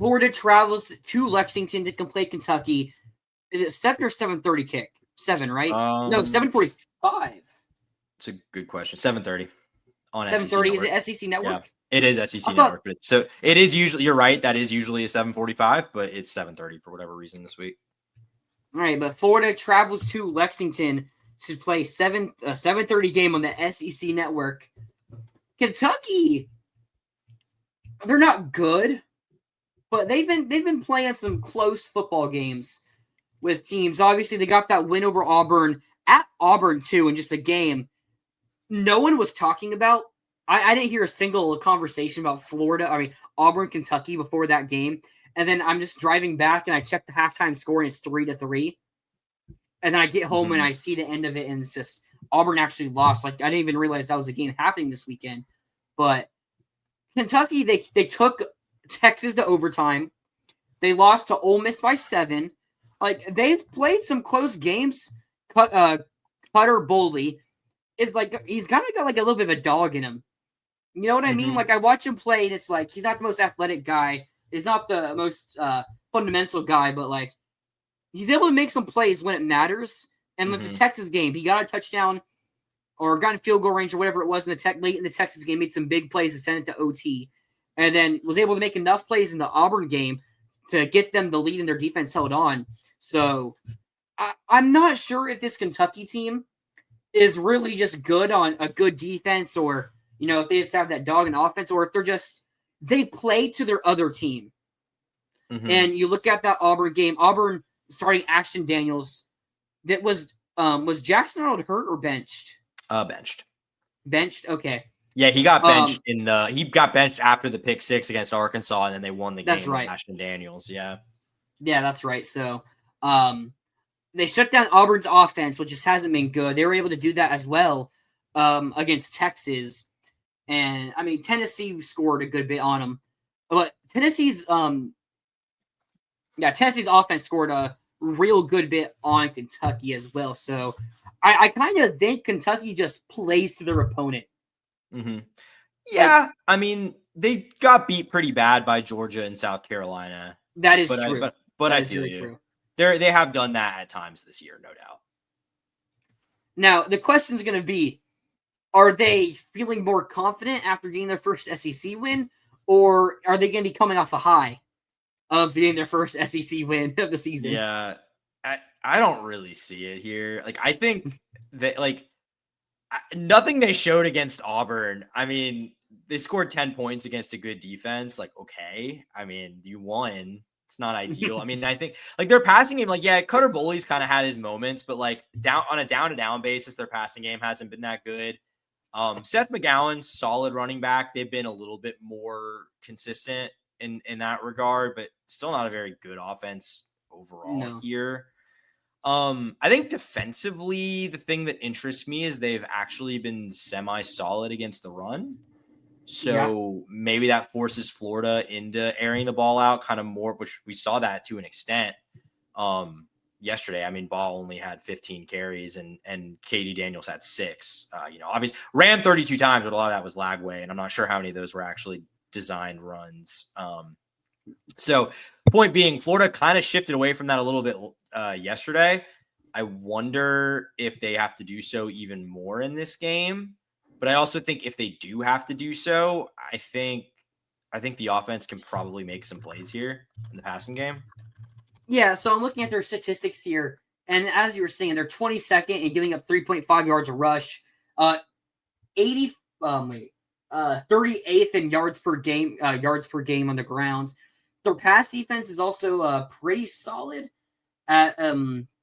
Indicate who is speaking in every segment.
Speaker 1: Florida travels to Lexington to play Kentucky. Is it 7 or 7:30 kick? 7, right? No, 7:45.
Speaker 2: It's a good question. 7:30 on
Speaker 1: 7:30. Is
Speaker 2: SEC
Speaker 1: it SEC Network?
Speaker 2: Yeah, it is SEC Network. But it is usually, you're right, that is usually a 7:45, but it's 7:30 for whatever reason this week.
Speaker 1: All right, but Florida travels to Lexington to play 7:30 game on the SEC Network. Kentucky, they're not good, but they've been playing some close football games with teams. Obviously, they got that win over Auburn at Auburn too in just a game no one was talking about. I didn't hear a single conversation about Auburn, Kentucky before that game. And then I'm just driving back and I check the halftime score and it's 3-3. And then I get home and I see the end of it and it's just Auburn actually lost. Like, I didn't even realize that was a game happening this weekend. But Kentucky, they took Texas to overtime. They lost to Ole Miss by 7. Like, they've played some close games. Cutter Boley is like, he's kind of got like a little bit of a dog in him. You know what I mean? Like, I watch him play and it's like, he's not the most athletic guy. He's not the most fundamental guy, but like, he's able to make some plays when it matters. And with the Texas game, he got a touchdown or got a field goal range or whatever it was late in the Texas game, made some big plays to send it to OT, and then was able to make enough plays in the Auburn game to get them the lead and their defense held on. So I'm not sure if this Kentucky team is really just good on a good defense, or, you know, if they just have that dog in offense, or if they play to their other team. And you look at that Auburn game, Auburn starting Ashton Daniels, that was Jackson Arnold hurt or benched? Benched. Okay.
Speaker 2: Yeah, he got benched he got benched after the pick 6 against Arkansas, and then they won the game. That's right. With Ashton Daniels. Yeah, that's right. So, they shut down Auburn's offense, which just hasn't been good. They were able to do that as well against Texas, and I mean Tennessee scored a good bit on them, but Tennessee's offense scored a real good bit on Kentucky as well. So I kind of think Kentucky just plays to their opponent. Yeah, I mean, they got beat pretty bad by Georgia and South Carolina.
Speaker 1: That is true.
Speaker 2: But I feel you. They have done that at times this year, no doubt.
Speaker 1: Now, the question is going to be, are they feeling more confident after getting their first SEC win, or are they going to be coming off a high of getting their first SEC win of the season?
Speaker 2: Yeah, I don't really see it here. Like, I think that, like, nothing they showed against Auburn. I mean, they scored 10 points against a good defense. Like, okay. I mean, you won. It's not ideal. I mean, I think, like, their passing game, like, yeah, Cutter Boley's kind of had his moments, but, like, on a down-to-down basis, their passing game hasn't been that good. Seth McGowan's solid running back. They've been a little bit more consistent in that regard, but still not a very good offense overall here. I think defensively, the thing that interests me is they've actually been semi-solid against the run. So maybe that forces Florida into airing the ball out kind of more, which we saw that to an extent yesterday. I mean, Ball only had 15 carries and KD Daniels had 6. Obviously ran 32 times, but a lot of that was Lagway, and I'm not sure how many of those were actually designed runs. So point being, Florida kind of shifted away from that a little bit yesterday. I wonder if they have to do so even more in this game. But I also think if they do have to do so, I think the offense can probably make some plays here in the passing game.
Speaker 1: Yeah, so I'm looking at their statistics here, and as you were saying, they're 22nd in giving up 3.5 yards a rush, 38th in yards per game on the ground. Their pass defense is also pretty solid at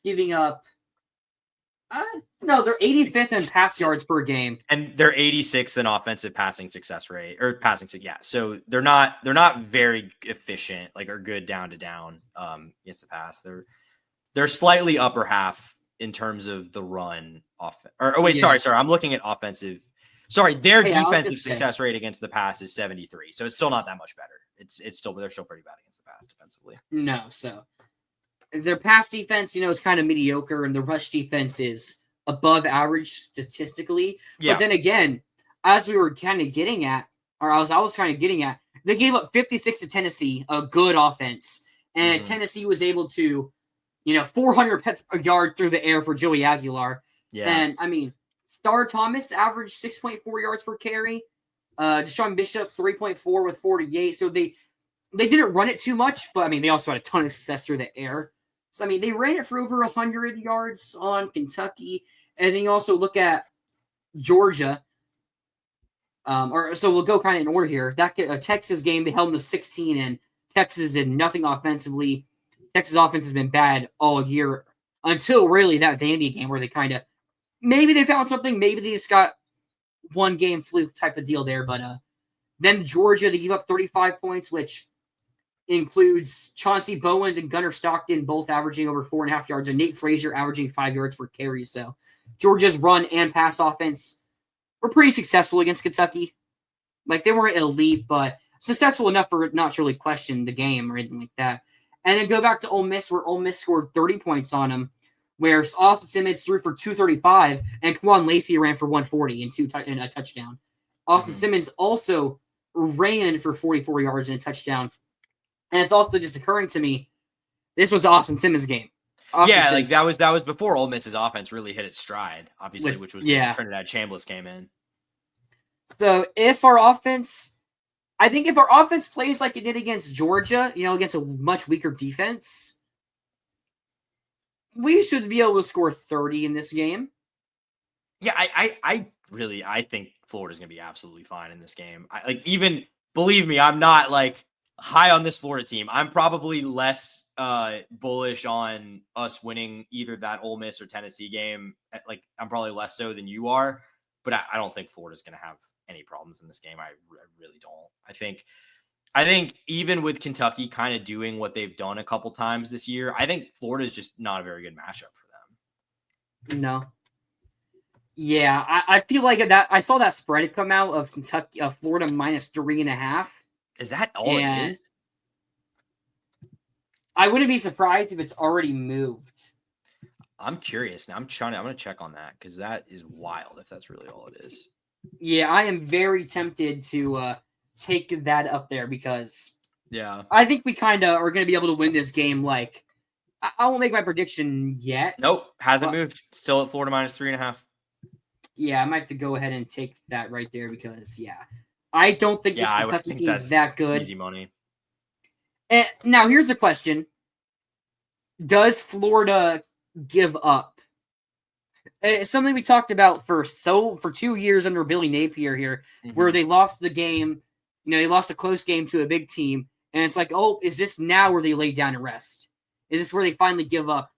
Speaker 1: giving up. They're 85th in pass yards per game,
Speaker 2: and they're 86th in offensive passing success rate or passing. Yeah, so they're not very efficient, like, or good down to down against the pass. They're slightly upper half in terms of the run offense. Sorry, I'm looking at offensive. Sorry, their defensive success rate against the pass is 73, so it's still not that much better. They're still pretty bad against the pass defensively.
Speaker 1: No, so their pass defense, is kind of mediocre, and the rush defense is above average statistically. Yeah. But then again, as we were kind of getting at, or I was kind of getting at, They gave up 56 to Tennessee, a good offense, and Tennessee was able to, 400 yards through the air for Joey Aguilar.
Speaker 2: Yeah.
Speaker 1: And I mean, Star Thomas averaged 6.4 yards per carry. Deshaun Bishop 3.4 with 48. So they didn't run it too much, but I mean, they also had a ton of success through the air. So I mean, they ran it for over 100 yards on Kentucky, and then you also look at Georgia. So we'll go kind of in order here. That Texas game, they held them to 16, and Texas did nothing offensively. Texas offense has been bad all year until really that Vandy game where they kind of maybe they found something, maybe they just got one game fluke type of deal there. But then Georgia, they gave up 35 points, which includes Chauncey Bowens and Gunnar Stockton both averaging over 4.5 yards, and Nate Frazier averaging 5 yards per carry. So Georgia's run and pass offense were pretty successful against Kentucky. Like, they weren't elite, but successful enough for not to really question the game or anything like that. And then go back to Ole Miss, where Ole Miss scored 30 points on them, where Austin Simmons threw for 235, and Quan Lacey ran for 140 and a touchdown. Austin Simmons also ran for 44 yards and a touchdown. And it's also just occurring to me, this was the Austin Simmons game.
Speaker 2: Like that was before Ole Miss's offense really hit its stride, obviously, which was when Trinidad Chambliss came in.
Speaker 1: So if our offense plays like it did against Georgia, against a much weaker defense, we should be able to score 30 in this game.
Speaker 2: Yeah, I think Florida's going to be absolutely fine in this game. Believe me, I'm not like high on this Florida team. I'm probably less bullish on us winning either that Ole Miss or Tennessee game. Like, I'm probably less so than you are, but I don't think Florida's going to have any problems in this game. I really don't. I think even with Kentucky kind of doing what they've done a couple times this year, I think Florida is just not a very good matchup for them.
Speaker 1: No. Yeah, I feel like that. I saw that spread come out of Kentucky, Florida -3.5.
Speaker 2: Is that all it is?
Speaker 1: I wouldn't be surprised if it's already moved.
Speaker 2: I'm curious now. I'm going to check on that because that is wild if that's really all it is.
Speaker 1: Yeah, I am very tempted to take that up there because I think we kind of are going to be able to win this game. Like, I won't make my prediction yet.
Speaker 2: Nope, hasn't moved. Still at Florida -3.5.
Speaker 1: Yeah, I might have to go ahead and take that right there because, I don't think this Kentucky team is that good.
Speaker 2: Easy money.
Speaker 1: And now, here's the question. Does Florida give up? It's something we talked about for 2 years under Billy Napier here, where they lost the game. They lost a close game to a big team. And it's like, oh, is this now where they lay down and rest? Is this where they finally give up?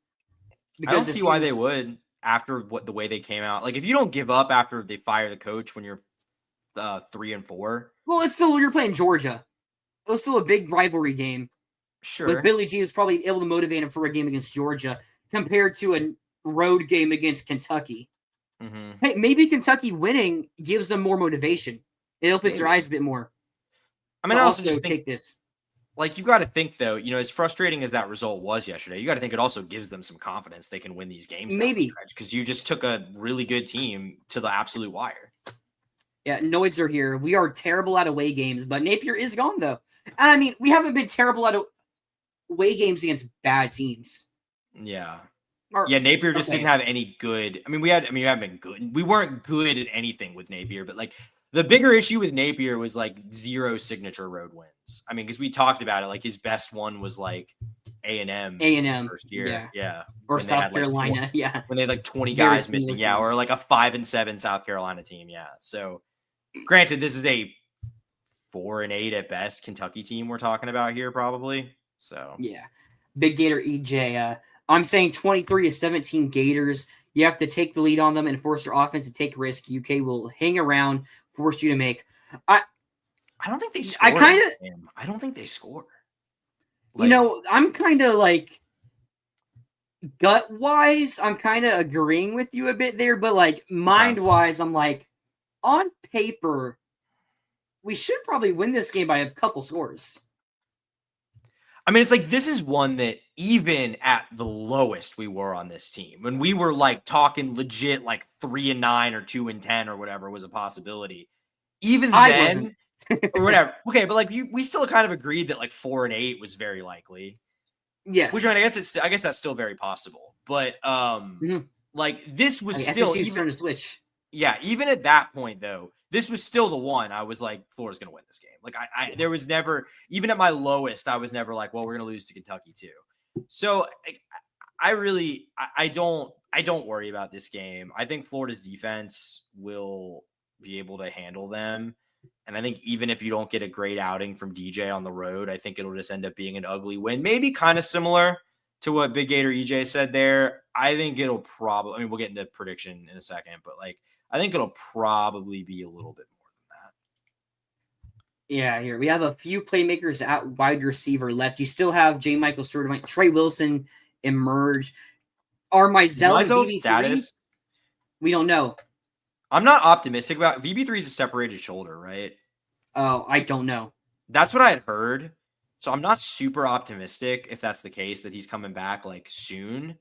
Speaker 2: Because I don't see why they would after the way they came out. Like, if you don't give up after they fire the coach when you're 3-4.
Speaker 1: Well, it's still, you're playing Georgia. It was still a big rivalry game.
Speaker 2: Sure.
Speaker 1: With Billy G is probably able to motivate him for a game against Georgia compared to a road game against Kentucky. Hey, maybe Kentucky winning gives them more motivation. It opens their eyes a bit more.
Speaker 2: I mean, I also just
Speaker 1: take this.
Speaker 2: Like, you got to think, though, as frustrating as that result was yesterday, you got to think it also gives them some confidence they can win these games.
Speaker 1: Maybe.
Speaker 2: Because you just took a really good team to the absolute wire.
Speaker 1: Yeah, Noids are here. We are terrible at away games, but Napier is gone, though. And I mean, we haven't been terrible at away games against bad teams.
Speaker 2: Yeah. Napier just didn't have any good. I mean, we haven't been good. We weren't good at anything with Napier, but like the bigger issue with Napier was like 0 signature road wins. I mean, because we talked about it, like his best one was like A&M first year. Yeah.
Speaker 1: Or South Carolina.
Speaker 2: When they had like 20 guys missing. Yeah. Or like a 5-7 South Carolina team. Yeah. So granted, this is a 4-8 at best Kentucky team we're talking about here, probably. So
Speaker 1: yeah. Big Gator EJ. I'm saying 23-17 Gators. You have to take the lead on them and force your offense to take risk. UK will hang around, force you to make.
Speaker 2: I don't think they score. I don't think they score.
Speaker 1: Like, I'm kind of like gut-wise, I'm kind of agreeing with you a bit there, but like mind-wise, I'm like, on paper, we should probably win this game by a couple scores.
Speaker 2: I mean, it's like, this is one that even at the lowest we were on this team, when we were like talking legit, like 3-9 or 2-10 or whatever was a possibility. Even then, or whatever. Okay, but like we still kind of agreed that like 4-8 was very likely.
Speaker 1: Yes.
Speaker 2: Which, I mean, I guess that's still very possible. But like this was still
Speaker 1: SSU's
Speaker 2: even
Speaker 1: turn to switch.
Speaker 2: Yeah, even at that point though, this was still the one I was like, Florida's gonna win this game. Like there was never, even at my lowest, I was never like, well, we're gonna lose to Kentucky too. So I don't worry about this game. I think Florida's defense will be able to handle them. And I think even if you don't get a great outing from DJ on the road, I think it'll just end up being an ugly win. Maybe kind of similar to what Big Gator EJ said there. I think it'll probably, I mean, we'll get into prediction in a second, but like, I think it'll probably be a little bit more than that.
Speaker 1: Yeah, here we have a few playmakers at wide receiver left. You still have J. Michael Stewart, Trey Wilson emerge. Are Mizell and BB3?
Speaker 2: Status?
Speaker 1: We don't know.
Speaker 2: I'm not optimistic about VB3 is a separated shoulder, right?
Speaker 1: Oh, I don't know.
Speaker 2: That's what I had heard. So I'm not super optimistic if that's the case that he's coming back like soon.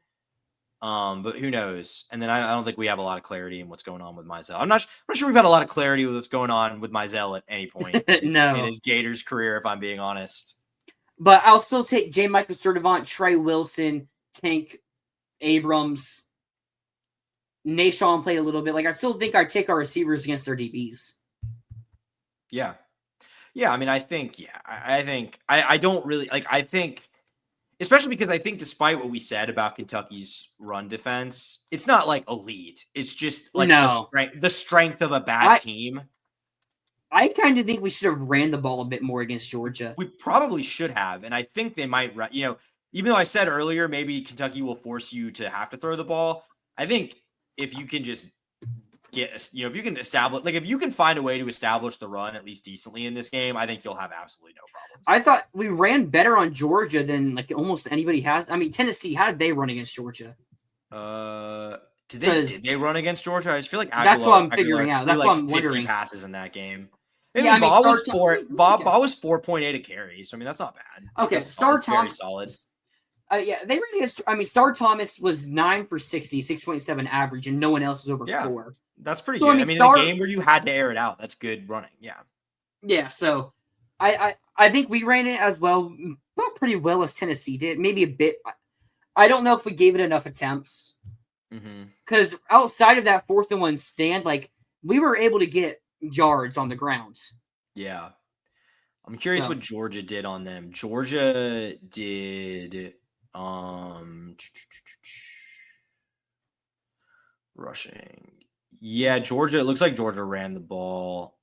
Speaker 2: But who knows? And then I don't think we have a lot of clarity in what's going on with Mizell. I'm not sure we've had a lot of clarity with what's going on with Mizell at any point in his Gators career, if I'm being honest.
Speaker 1: But I'll still take J. Michael Sturdivant, Trey Wilson, Tank Abrams, Nashawn play a little bit. Like I still think I'd take our receivers against their DBs.
Speaker 2: Yeah. Yeah, I mean, I think I don't really like. I think, especially because I think despite what we said about Kentucky's run defense, it's not like elite. It's just like the strength of a bad team.
Speaker 1: I kind of think we should have ran the ball a bit more against Georgia.
Speaker 2: We probably should have, and I think they might. Even though I said earlier maybe Kentucky will force you to have to throw the ball, I think if you can just if you can establish, like if you can find a way to establish the run at least decently in this game, I think you'll have absolutely no problems.
Speaker 1: I thought we ran better on Georgia than like almost anybody has. I mean, Tennessee, how did they run against Georgia?
Speaker 2: Did they run against Georgia? I just feel like
Speaker 1: that's what I'm figuring out. That's
Speaker 2: like
Speaker 1: what I'm
Speaker 2: 50
Speaker 1: wondering.
Speaker 2: Passes in that game.
Speaker 1: Yeah,
Speaker 2: Bob was 4.8 a carry, so I mean that's not bad.
Speaker 1: Okay, Star Thomas,
Speaker 2: very solid.
Speaker 1: Yeah, they ran against. I mean, Star Thomas was 9 for 60, 6.7 average, and no one else was over 4.
Speaker 2: That's pretty good. I mean, in a game where you had to air it out, that's good running. Yeah.
Speaker 1: Yeah. So, I think we ran it as well, not pretty well as Tennessee did. Maybe a bit. I don't know if we gave it enough attempts. Because outside of that 4th and 1 stand, like we were able to get yards on the ground.
Speaker 2: Yeah. I'm curious what Georgia did on them. Georgia did rushing. Yeah, Georgia. It looks like Georgia ran the ball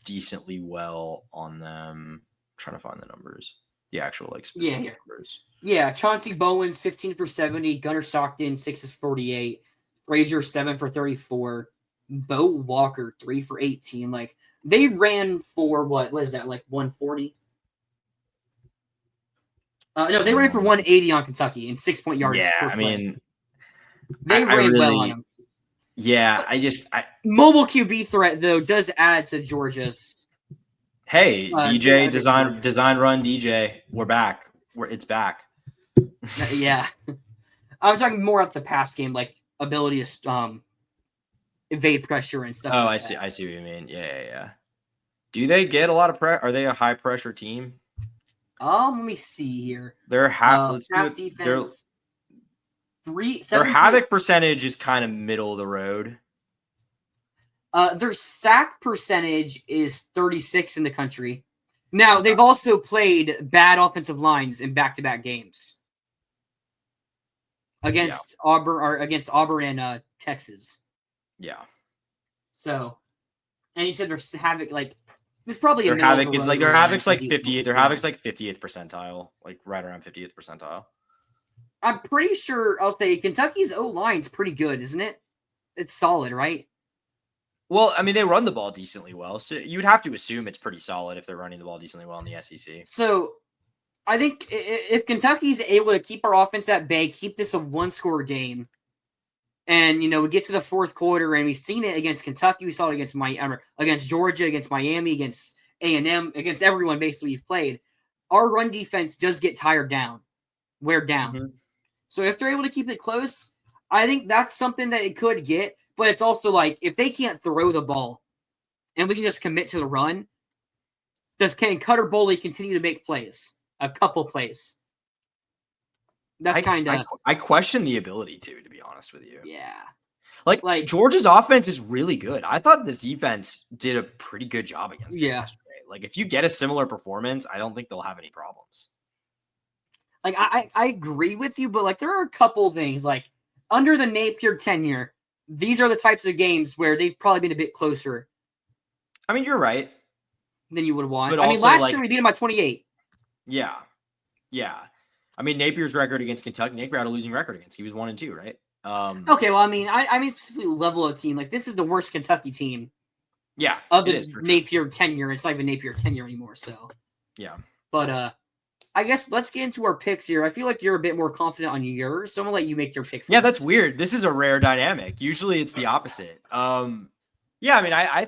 Speaker 2: decently well on them. I'm trying to find the numbers. The actual specific numbers.
Speaker 1: Yeah, Chauncey Bowens 15 for 70, Gunnar Stockton 6 for 48, Frazier 7 for 34, Bo Walker 3 for 18. Like they ran for what is that, like 140? No, they ran for 180 on Kentucky and 6-point yards.
Speaker 2: Yeah, I mean,
Speaker 1: they ran well on them.
Speaker 2: Yeah,
Speaker 1: mobile QB threat though does add to Georgia's.
Speaker 2: Hey, DJ design run DJ, we're back. It's back.
Speaker 1: Yeah, I'm talking more about the pass game, like ability to evade pressure and stuff.
Speaker 2: Oh, I see what you mean. Yeah. Do they get a lot of pressure? Are they a high pressure team?
Speaker 1: Let me see here.
Speaker 2: Their pass
Speaker 1: defense.
Speaker 2: Their havoc percentage is kind of middle of the road.
Speaker 1: Their sack percentage is 36 in the country. Now they've also played bad offensive lines in back-to-back games against Auburn and Texas.
Speaker 2: Yeah.
Speaker 1: So, and you said their havoc like there's probably
Speaker 2: their havoc is like their havoc's like 50. Their havoc's like 50th percentile, like right around 50th percentile.
Speaker 1: I'm pretty sure I'll say Kentucky's O-line's pretty good, isn't it? It's solid, right?
Speaker 2: Well, I mean, they run the ball decently well, so you'd have to assume it's pretty solid if they're running the ball decently well in the SEC.
Speaker 1: So, I think if Kentucky's able to keep our offense at bay, keep this a one-score game, and we get to the 4th quarter, and we've seen it against Kentucky, we saw it against Georgia, against Miami, against A&M, against everyone basically we've played. Our run defense does get wear down. Mm-hmm. So if they're able to keep it close, I think that's something that it could get. But it's also like if they can't throw the ball and we can just commit to the run, can Cutter Boley continue to make plays? A couple plays. That's kind of.
Speaker 2: I question the ability to be honest with you.
Speaker 1: Yeah.
Speaker 2: Like Georgia's offense is really good. I thought the defense did a pretty good job against them yesterday. Like if you get a similar performance, I don't think they'll have any problems.
Speaker 1: Like I agree with you, but like there are a couple things like under the Napier tenure, these are the types of games where they've probably been a bit closer.
Speaker 2: I mean, you're right.
Speaker 1: Than you would want.
Speaker 2: But
Speaker 1: I mean, last year we beat them by 28.
Speaker 2: Yeah. Yeah. I mean, Napier's record against Kentucky, Napier had a losing record against. He was 1-2, right?
Speaker 1: Okay, well, I mean specifically level of team. Like this is the worst Kentucky team.
Speaker 2: Yeah.
Speaker 1: Of the Napier tenure. It's not even Napier tenure anymore, so.
Speaker 2: Yeah.
Speaker 1: But I guess let's get into our picks here. I feel like you're a bit more confident on yours, so I'm gonna let you make your pick first.
Speaker 2: Yeah, that's weird. This is a rare dynamic. Usually it's the opposite. Yeah, I mean, I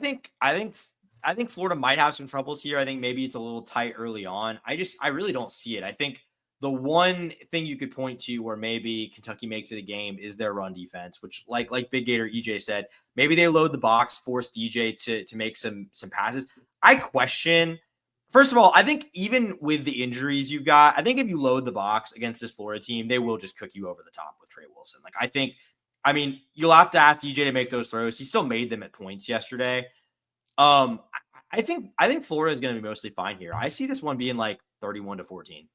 Speaker 2: think Florida might have some troubles here. I think maybe it's a little tight early on. I really don't see it. I think the one thing you could point to where maybe Kentucky makes it a game is their run defense, which like Big Gator EJ said, maybe they load the box, force DJ to make some passes. I question. First of all, I think even with the injuries you've got, I think if you load the box against this Florida team, they will just cook you over the top with Trey Wilson. Like I mean, you'll have to ask DJ to make those throws. He still made them at points yesterday. I think Florida is going to be mostly fine here. I see this one being like 31-14.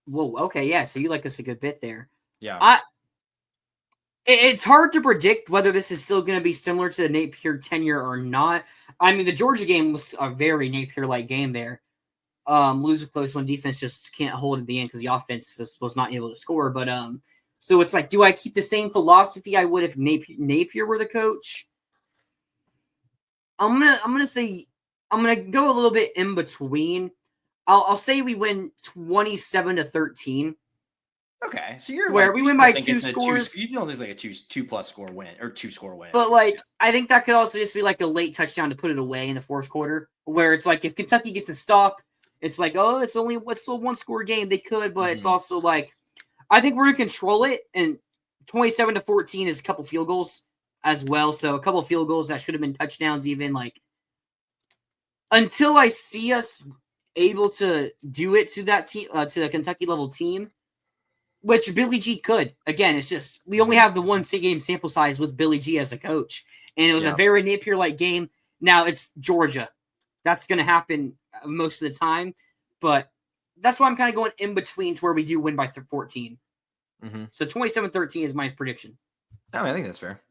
Speaker 1: Whoa, okay, yeah. So you like us a good bit there.
Speaker 2: Yeah.
Speaker 1: It's hard to predict whether this is still going to be similar to the Napier tenure or not. I mean, the Georgia game was a very Napier-like game there. Lose a close one. Defense just can't hold at the end because the offense was not able to score. But so it's like, do I keep the same philosophy I would if Napier were the coach? I'm gonna say I'm gonna go a little bit in between. I'll say we win 27-13.
Speaker 2: Okay, so you're
Speaker 1: where we win by 2 scores.
Speaker 2: You don't think it's like a 2+ score win or 2-score win.
Speaker 1: But like, I think that could also just be like a late touchdown to put it away in the fourth quarter, where it's like if Kentucky gets a stop, it's like, oh, it's still a 1-score game. They could, but it's also like, I think we're gonna control it, and 27-14 is a couple field goals as well. So a couple of field goals that should have been touchdowns, even like until I see us able to do it to that team, to the Kentucky level team. Which Billy G could. Again, it's just we only have the 1 game sample size with Billy G as a coach. And it was a very Napier-like game. Now it's Georgia. That's going to happen most of the time. But that's why I'm kind of going in between to where we do win by 14.
Speaker 2: Mm-hmm.
Speaker 1: So 27-13 is my prediction.
Speaker 2: I think that's fair.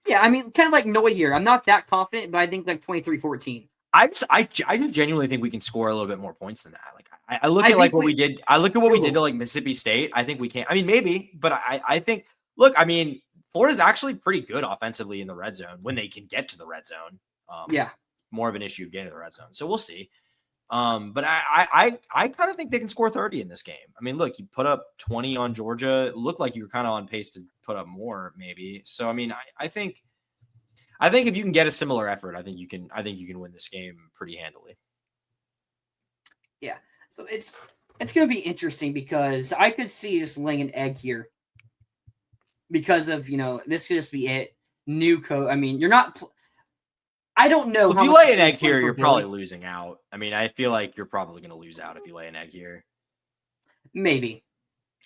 Speaker 1: Yeah, I mean, kind of like Noah here. I'm not that confident, but I think like 23-14.
Speaker 2: I genuinely think we can score a little bit more points than that. Like I look at like what we did. I look at what we did to like Mississippi State. I think we can. I mean, maybe, but I think. Look, I mean, Florida's actually pretty good offensively in the red zone when they can get to the red zone. More of an issue getting to the red zone. So we'll see. But I kind of think they can score 30 in this game. I mean, look, you put up 20 on Georgia. It looked like you were kind of on pace to put up more, maybe. So I mean, I think if you can get a similar effort, I think you can win this game pretty handily.
Speaker 1: Yeah. So it's going to be interesting because I could see just laying an egg here because of, this could just be it. New code. I mean, you're not. I don't know.
Speaker 2: Well, if you lay an egg here, you're probably losing out. I mean, I feel like you're probably going to lose out if you lay an egg here.
Speaker 1: Maybe.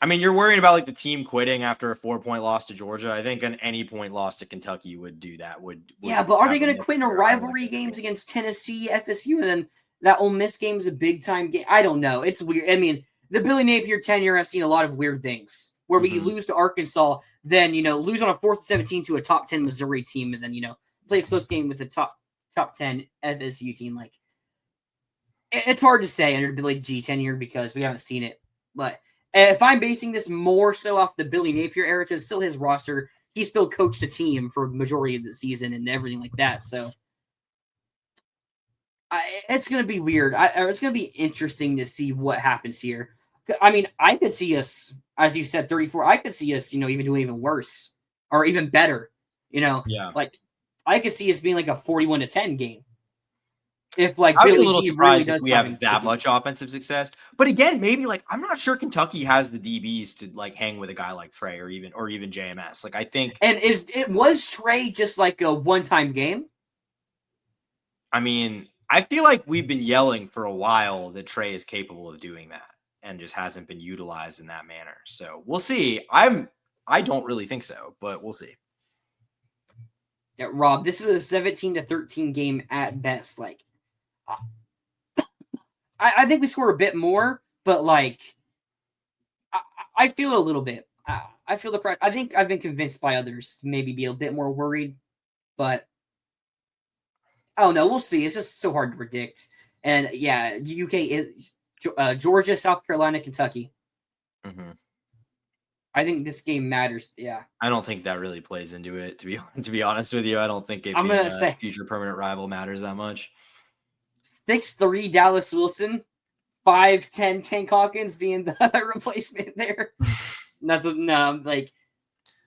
Speaker 2: I mean, you're worrying about like the team quitting after a 4-point loss to Georgia. I think an any point loss to Kentucky would do that.
Speaker 1: Yeah, but are they going to quit in a rivalry games against Tennessee, FSU, and then that Ole Miss game is a big time game? I don't know. It's weird. I mean, the Billy Napier tenure, I've seen a lot of weird things where we lose to Arkansas, then lose on a 4th and 17 to a top 10 Missouri team, and then play a close game with a top 10 FSU team. Like, it's hard to say under Billy G tenure because we haven't seen it, but. If I'm basing this more so off the Billy Napier era, because still his roster, he still coached a team for the majority of the season and everything like that. So it's going to be weird. It's going to be interesting to see what happens here. I mean, I could see us, as you said, 34. I could see us, even doing even worse or even better. Like I could see us being like a 41-10 game. If like
Speaker 2: I'd be a
Speaker 1: Billy
Speaker 2: little
Speaker 1: G
Speaker 2: surprised
Speaker 1: really
Speaker 2: if we have that much offensive success. But again, maybe like I'm not sure Kentucky has the DBs to like hang with a guy like Trey or even JMS. Like I think,
Speaker 1: and was Trey just like a one-time game?
Speaker 2: I mean, I feel like we've been yelling for a while that Trey is capable of doing that and just hasn't been utilized in that manner. So we'll see. I don't really think so, but we'll see.
Speaker 1: Yeah, Rob, this is a 17-13 game at best. Like, I think we score a bit more, but like, I feel it a little bit. I feel the pressure. I think I've been convinced by others to maybe be a bit more worried, but I don't know. We'll see. It's just so hard to predict. And yeah, UK is Georgia, South Carolina, Kentucky.
Speaker 2: Mm-hmm.
Speaker 1: I think this game matters. Yeah,
Speaker 2: I don't think that really plays into it. To be honest with you, I don't think it
Speaker 1: I'm
Speaker 2: being
Speaker 1: gonna
Speaker 2: a
Speaker 1: say
Speaker 2: future permanent rival matters that much.
Speaker 1: 6-3 Dallas Wilson, 5-10 Tank Hawkins being the replacement there. And that's like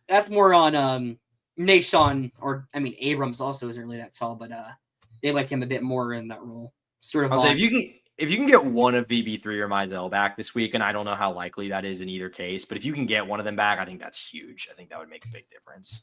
Speaker 1: that's more on Nashawn, or I mean Abrams also isn't really that tall, but they like him a bit more in that role. Sort of.
Speaker 2: I'll say if you can get one of VB3 or Mizell back this week, and I don't know how likely that is in either case, but if you can get one of them back, I think that's huge. I think that would make a big difference.